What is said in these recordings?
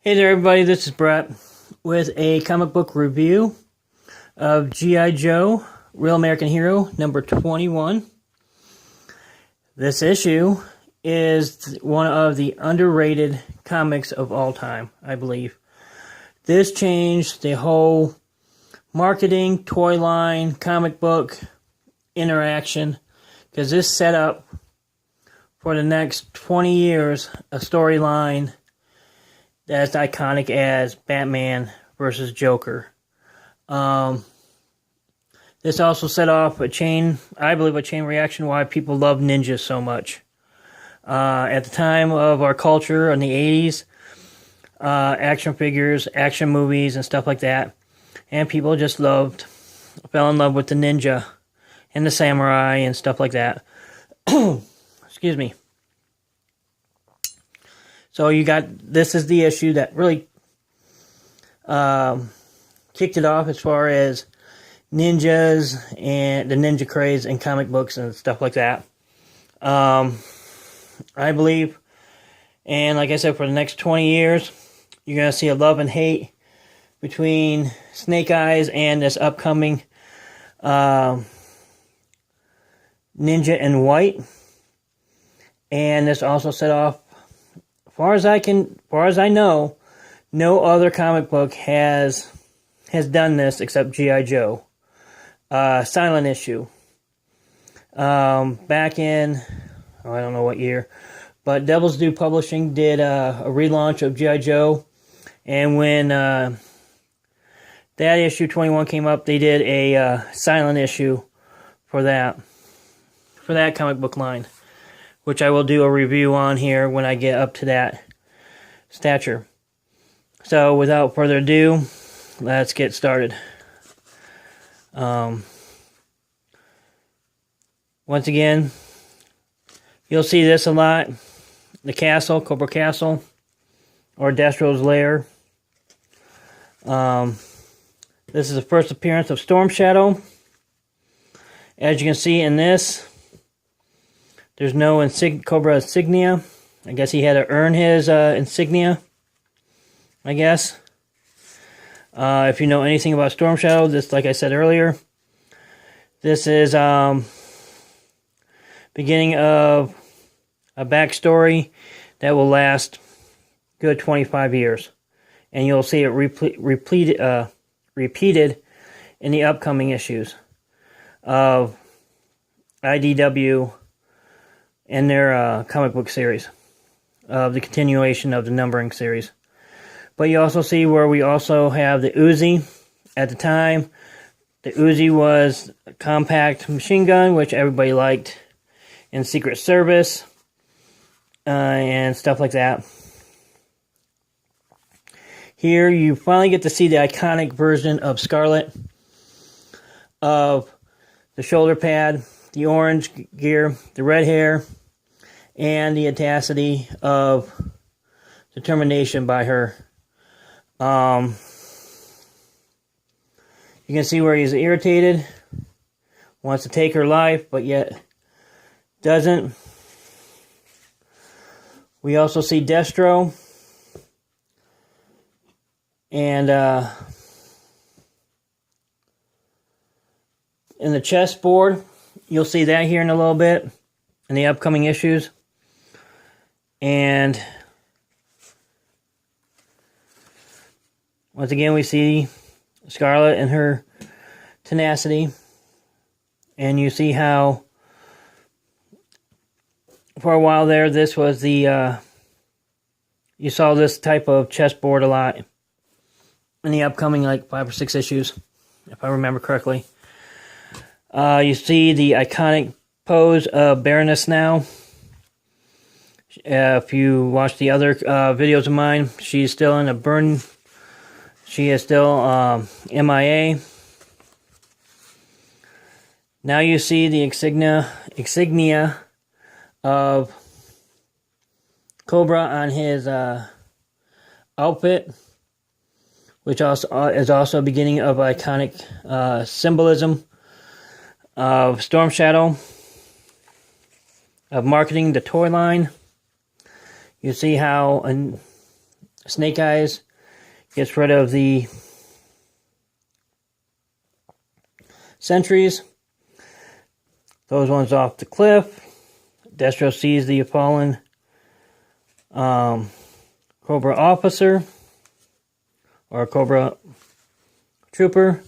Hey there everybody, this is Brett with a comic book review of G.I. Joe, Real American Hero, number 21. This issue is one of the underrated comics of all time, I believe. This changed the whole marketing, toy line, comic book interaction, because this set up for the next 20 years a storyline that's iconic as Batman versus Joker. This also set off a chain reaction why people love ninjas so much. At the time of our culture in the 80s, action figures, action movies, and stuff like that, and people just fell in love with the ninja and the samurai and stuff like that. Excuse me. So this is the issue that really kicked it off as far as ninjas and the ninja craze and comic books and stuff like that. I believe, and like I said, for the next 20 years, you're going to see a love and hate between Snake Eyes and this upcoming Ninja in White. And this also set off, as far as I know, no other comic book has done this except G.I. Joe. Silent issue. Back in, I don't know what year, but Devil's Due Publishing did a relaunch of G.I. Joe, and when that issue 21 came up, they did a silent issue for that comic book line, which I will do a review on here when I get up to that stature. So without further ado, let's get started. Once again, you'll see this a lot. The castle, Cobra Castle, or Destro's lair. This is the first appearance of Storm Shadow. As you can see in this, there's no Cobra insignia. I guess he had to earn his insignia, I guess. If you know anything about Storm Shadow, this, like I said earlier, this is beginning of a backstory that will last good 25 years. And you'll see it repeated in the upcoming issues of IDW and their comic book series, of the continuation of the numbering series. But you also see where we also have the Uzi. At the time, the Uzi was a compact machine gun, which everybody liked in Secret Service and stuff like that. Here you finally get to see the iconic version of Scarlet, of the shoulder pad, the orange gear, the red hair, and the audacity of determination by her. You can see where he's irritated, wants to take her life, but yet doesn't. We also see Destro, and in the chessboard, you'll see that here in a little bit in the upcoming issues. And once again, we see Scarlet and her tenacity. And you see how, for a while there, this was the, you saw this type of chessboard a lot in the upcoming, like, 5 or 6 issues, if I remember correctly. You see the iconic pose of Baroness now. If you watch the other videos of mine, she's still in a burn. She is still MIA. Now you see the insignia of Cobra on his outfit, which also is also a beginning of iconic symbolism of Storm Shadow, of marketing the toy line. You see how Snake Eyes gets rid of the sentries. Those ones off the cliff. Destro sees the fallen Cobra officer or Cobra trooper.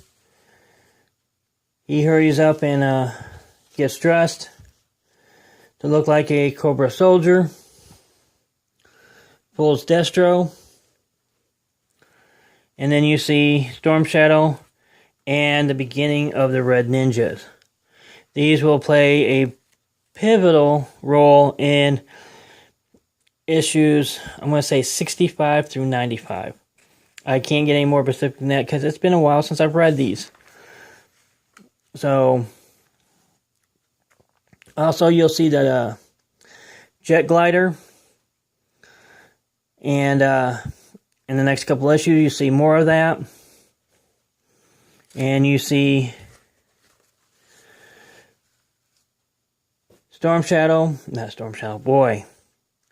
He hurries up and gets dressed to look like a Cobra soldier. Pulls Destro. And then you see Storm Shadow and the beginning of the Red Ninjas. These will play a pivotal role in issues, I'm going to say 65 through 95. I can't get any more specific than that because it's been a while since I've read these. So, also you'll see that jet glider. And in the next couple issues, you see more of that. And you see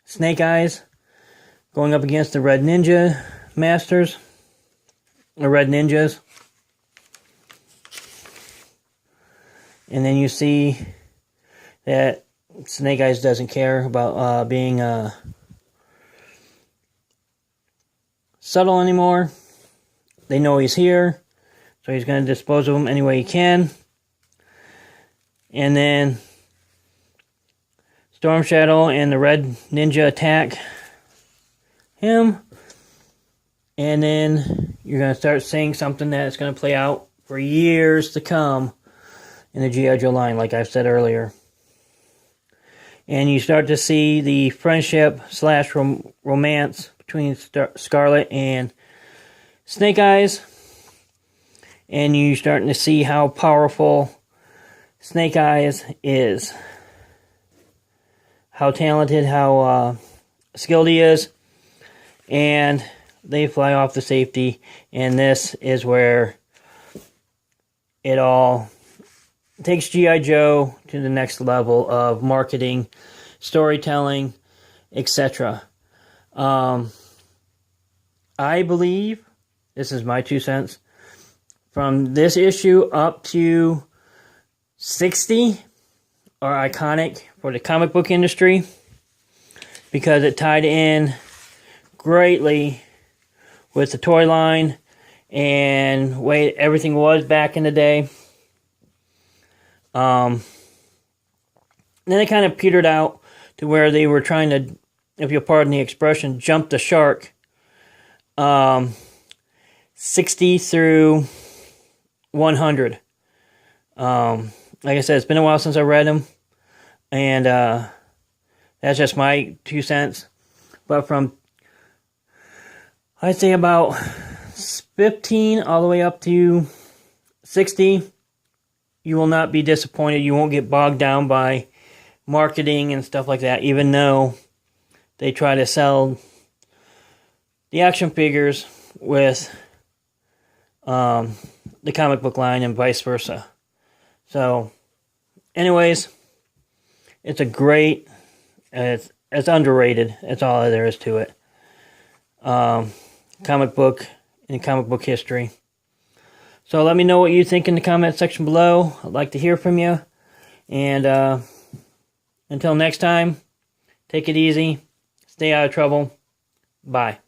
Snake Eyes going up against the Red Ninja Masters, or Red Ninjas. And then you see that Snake Eyes doesn't care about being subtle anymore. They know he's here, so he's going to dispose of him any way he can. And then Storm Shadow and the Red Ninja attack him. And then you're going to start seeing something that's going to play out for years to come in the G.I. Joe line, like I've said earlier. And you start to see the friendship / romance between Scarlet and Snake Eyes. And you're starting to see how powerful Snake Eyes is. How talented, how skilled he is. And they fly off the safety. And this is where it all takes G.I. Joe to the next level of marketing, storytelling, etc. I believe, this is my 2 cents, from this issue up to 60 are iconic for the comic book industry because it tied in greatly with the toy line and the way everything was back in the day. Then it kind of petered out to where they were trying to, if you'll pardon the expression, jump the shark. 60 through 100. Like I said, it's been a while since I read them. And that's just my 2 cents. But from, I'd say about 15 all the way up to 60, you will not be disappointed. You won't get bogged down by marketing and stuff like that, even though they try to sell the action figures with the comic book line and vice versa. So, anyways, it's a great, it's underrated. That's all there is to it. Comic book in comic book history. So let me know what you think in the comment section below. I'd like to hear from you. And until next time, take it easy. Stay out of trouble. Bye.